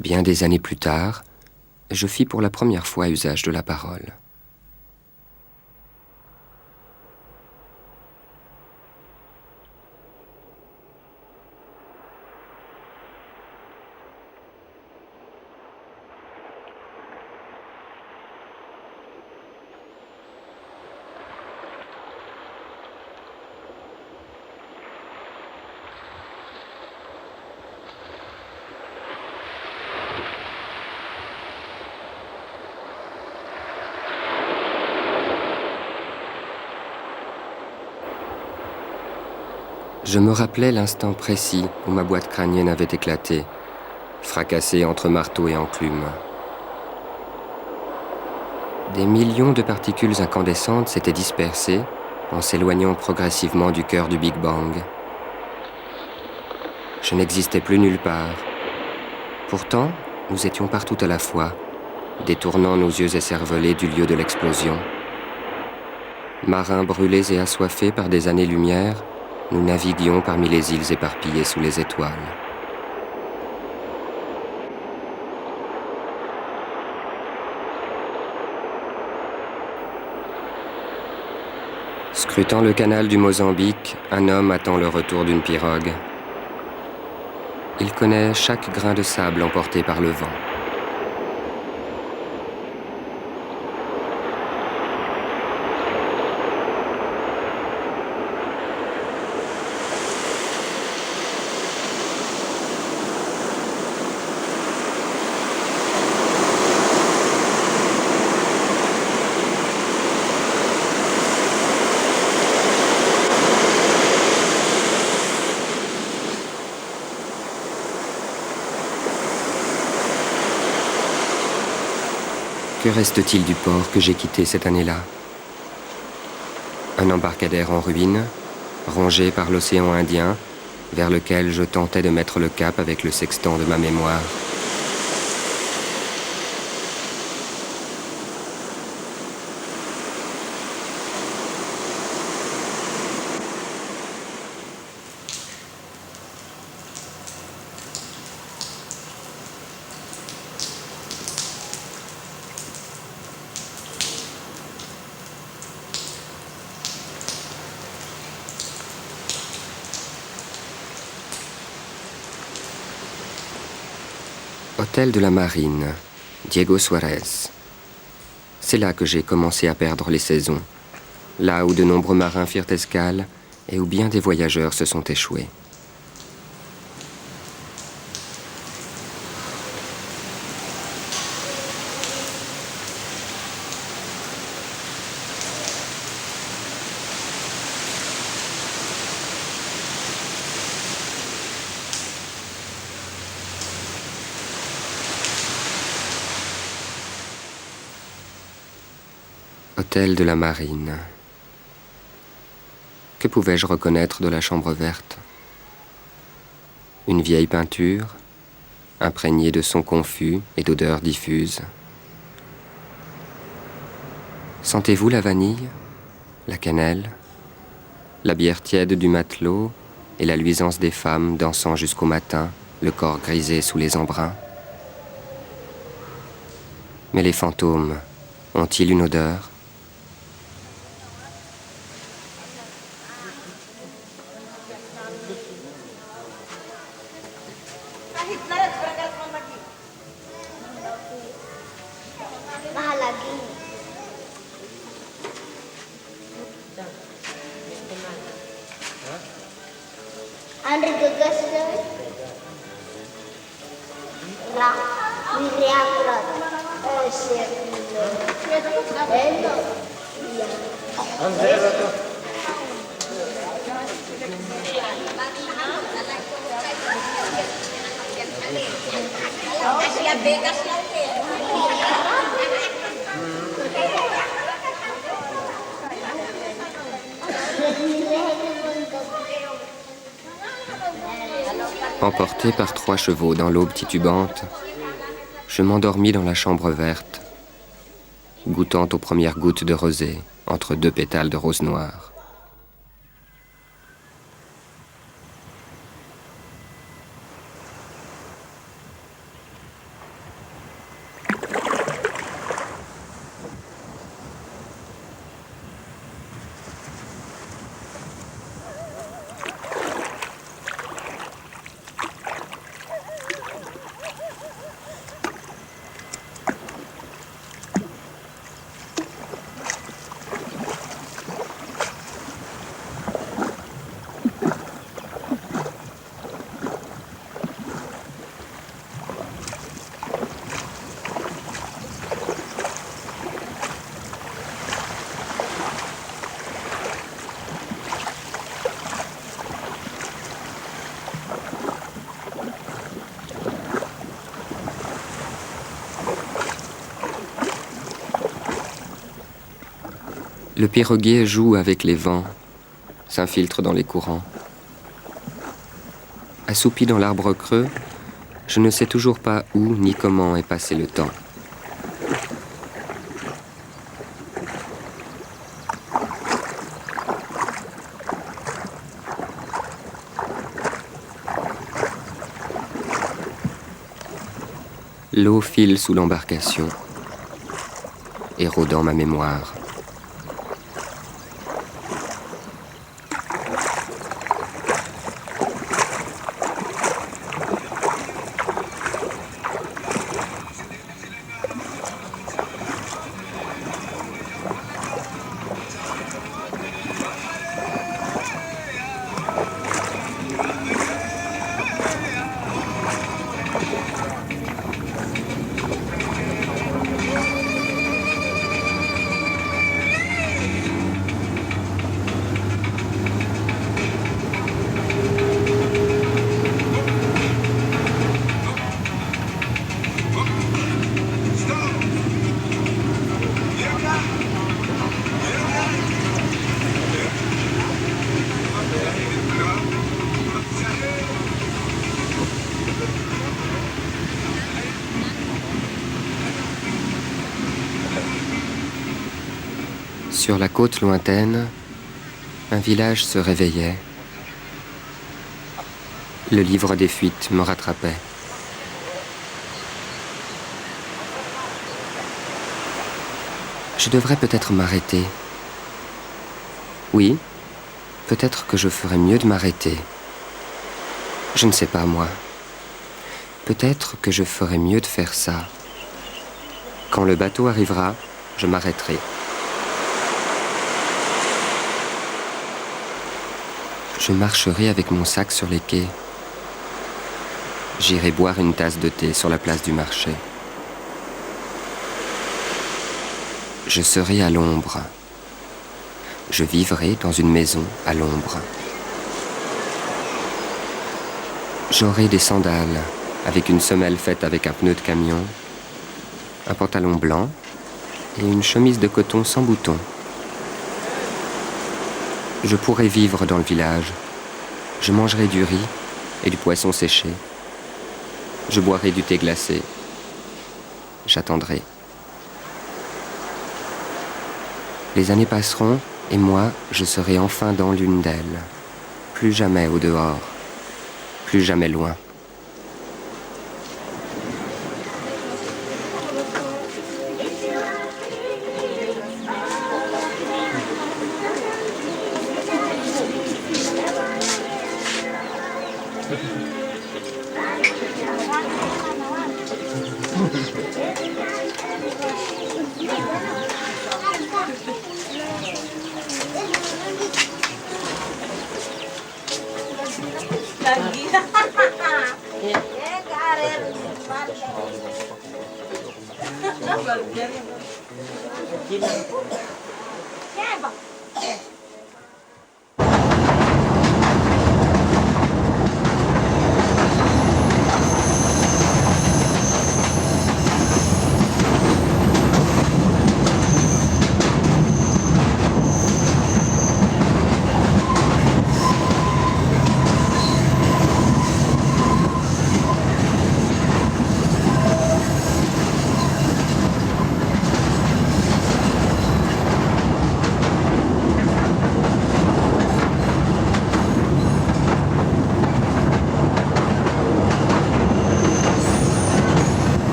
Bien des années plus tard, je fis pour la première fois usage de la parole. Je me rappelais l'instant précis où ma boîte crânienne avait éclaté, fracassée entre marteau et enclume. Des millions de particules incandescentes s'étaient dispersées en s'éloignant progressivement du cœur du Big Bang. Je n'existais plus nulle part. Pourtant, nous étions partout à la fois, détournant nos yeux écervelés du lieu de l'explosion. Marins brûlés et assoiffés par des années-lumière, nous naviguions parmi les îles éparpillées sous les étoiles. Scrutant le canal du Mozambique, un homme attend le retour d'une pirogue. Il connaît chaque grain de sable emporté par le vent. Que reste-t-il du port que j'ai quitté cette année-là? Un embarcadère en ruine, rongé par l'océan Indien, vers lequel je tentais de mettre le cap avec le sextant de ma mémoire. Hôtel de la Marine, Diego Suarez. C'est là que j'ai commencé à perdre les saisons, là où de nombreux marins firent escale et où bien des voyageurs se sont échoués. Hôtel de la Marine. Que pouvais-je reconnaître de la chambre verte? Une vieille peinture, imprégnée de sons confus et d'odeurs diffuses. Sentez-vous la vanille, la cannelle, la bière tiède du matelot et la luisance des femmes dansant jusqu'au matin, le corps grisé sous les embruns? Mais les fantômes ont-ils une odeur? Andri gegas lah, miriaprat. Siap. Emporté par 3 chevaux dans l'aube titubante, je m'endormis dans la chambre verte, goûtant aux premières gouttes de rosée entre 2 pétales de rose noire. piroguet joue avec les vents, s'infiltre dans les courants. Assoupi dans l'arbre creux, je ne sais toujours pas où ni comment est passé le temps. L'eau file sous l'embarcation, érodant ma mémoire. Sur la côte lointaine, un village se réveillait. Le livre des fuites me rattrapait. Je devrais peut-être m'arrêter. Oui, peut-être que je ferais mieux de m'arrêter. Je ne sais pas, moi. Peut-être que je ferais mieux de faire ça. Quand le bateau arrivera, je m'arrêterai. Je marcherai avec mon sac sur les quais. J'irai boire une tasse de thé sur la place du marché. Je serai à l'ombre. Je vivrai dans une maison à l'ombre. J'aurai des sandales avec une semelle faite avec un pneu de camion, un pantalon blanc et une chemise de coton sans boutons. Je pourrai vivre dans le village. Je mangerai du riz et du poisson séché. Je boirai du thé glacé. J'attendrai. Les années passeront et moi, je serai enfin dans l'une d'elles. Plus jamais au dehors. Plus jamais loin.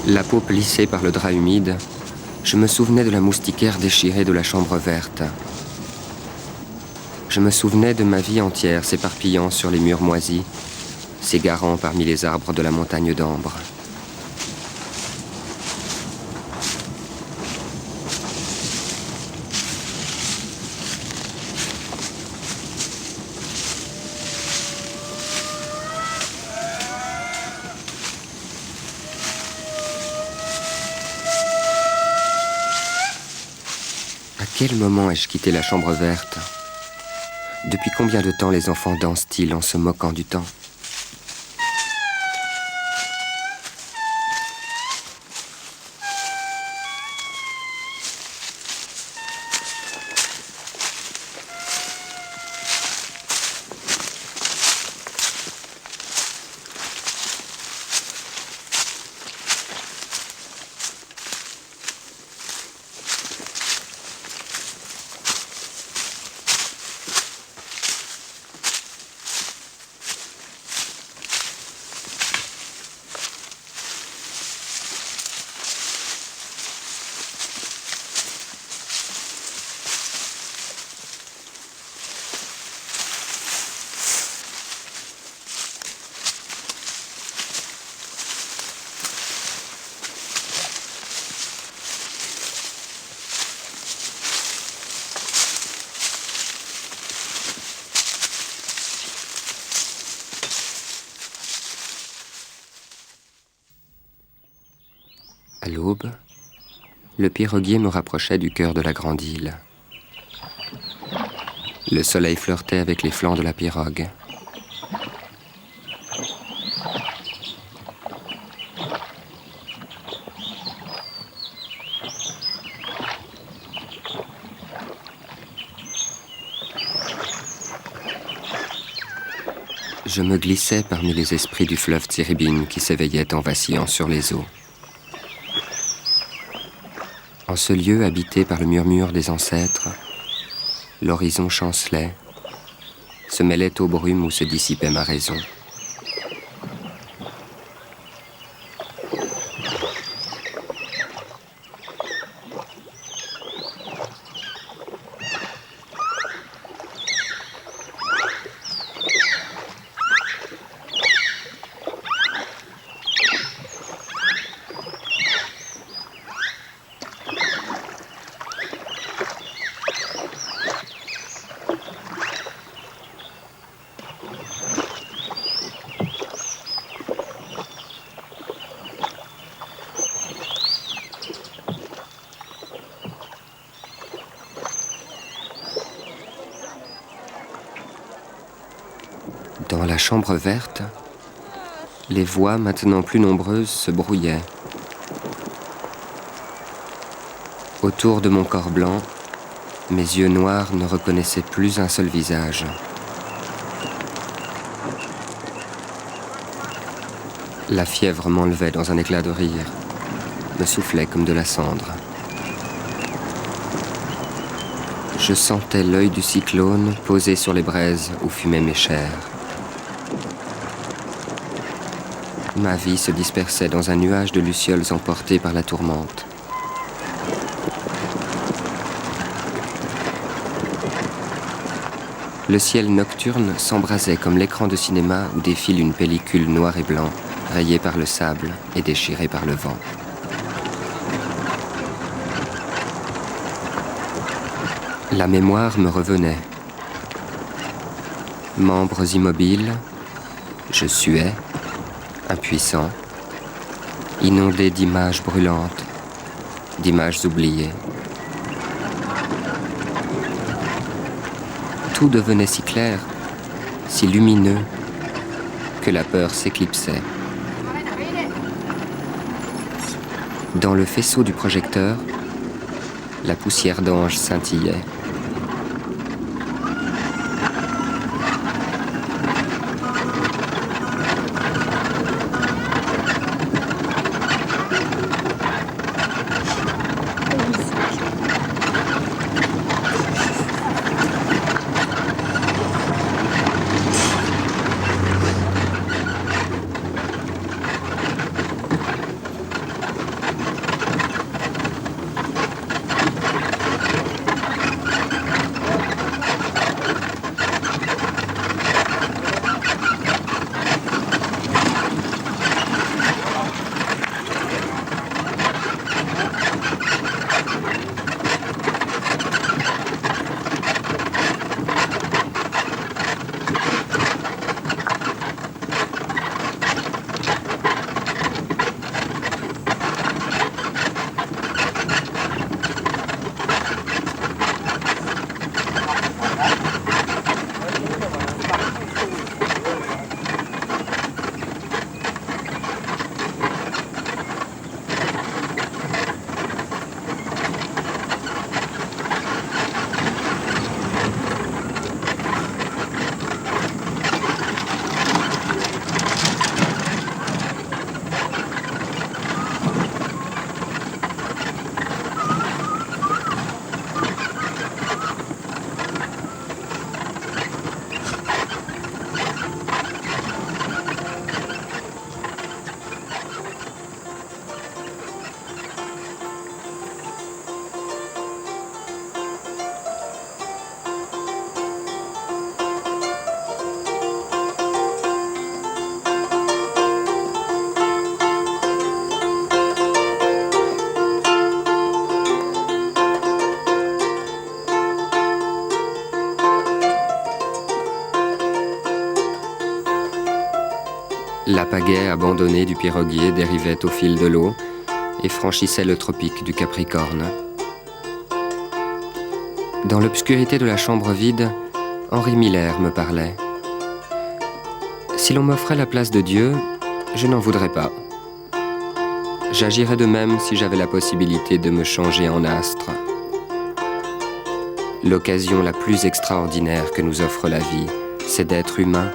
La peau plissée par le drap humide, je me souvenais de la moustiquaire déchirée de la chambre verte. Je me souvenais de ma vie entière s'éparpillant sur les murs moisis, s'égarant parmi les arbres de la montagne d'Ambre. quel moment ai-je quitté la chambre verte? Depuis combien de temps les enfants dansent-ils en se moquant du temps? À l'aube, le piroguier me rapprochait du cœur de la grande île. Le soleil flirtait avec les flancs de la pirogue. Je me glissais parmi les esprits du fleuve Tiribine qui s'éveillaient en vacillant sur les eaux. En ce lieu habité par le murmure des ancêtres, l'horizon chancelait, se mêlait aux brumes où se dissipait ma raison. Dans la chambre verte, les voix, maintenant plus nombreuses, se brouillaient. Autour de mon corps blanc, mes yeux noirs ne reconnaissaient plus un seul visage. La fièvre m'enlevait dans un éclat de rire, me soufflait comme de la cendre. Je sentais l'œil du cyclone posé sur les braises où fumaient mes chairs. Ma vie se dispersait dans un nuage de lucioles emportées par la tourmente. Le ciel nocturne s'embrasait comme l'écran de cinéma où défile une pellicule noir et blanc, rayée par le sable et déchirée par le vent. La mémoire me revenait. Membres immobiles, je suais, impuissant, inondé d'images brûlantes, d'images oubliées. Tout devenait si clair, si lumineux, que la peur s'éclipsait. Dans le faisceau du projecteur, la poussière d'ange scintillait. La pagaie abandonnée du piroguier dérivait au fil de l'eau et franchissait le tropique du Capricorne. Dans l'obscurité de la chambre vide, Henri Miller me parlait. Si l'on m'offrait la place de Dieu, je n'en voudrais pas. J'agirais de même si j'avais la possibilité de me changer en astre. L'occasion la plus extraordinaire que nous offre la vie, c'est d'être humain.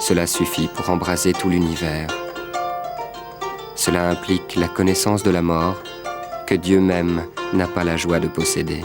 Cela suffit pour embraser tout l'univers. Cela implique la connaissance de la mort que Dieu même n'a pas la joie de posséder.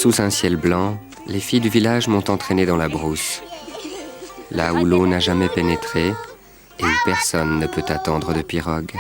Sous un ciel blanc, les filles du village m'ont entraîné dans la brousse, là où l'eau n'a jamais pénétré et où personne ne peut attendre de pirogue.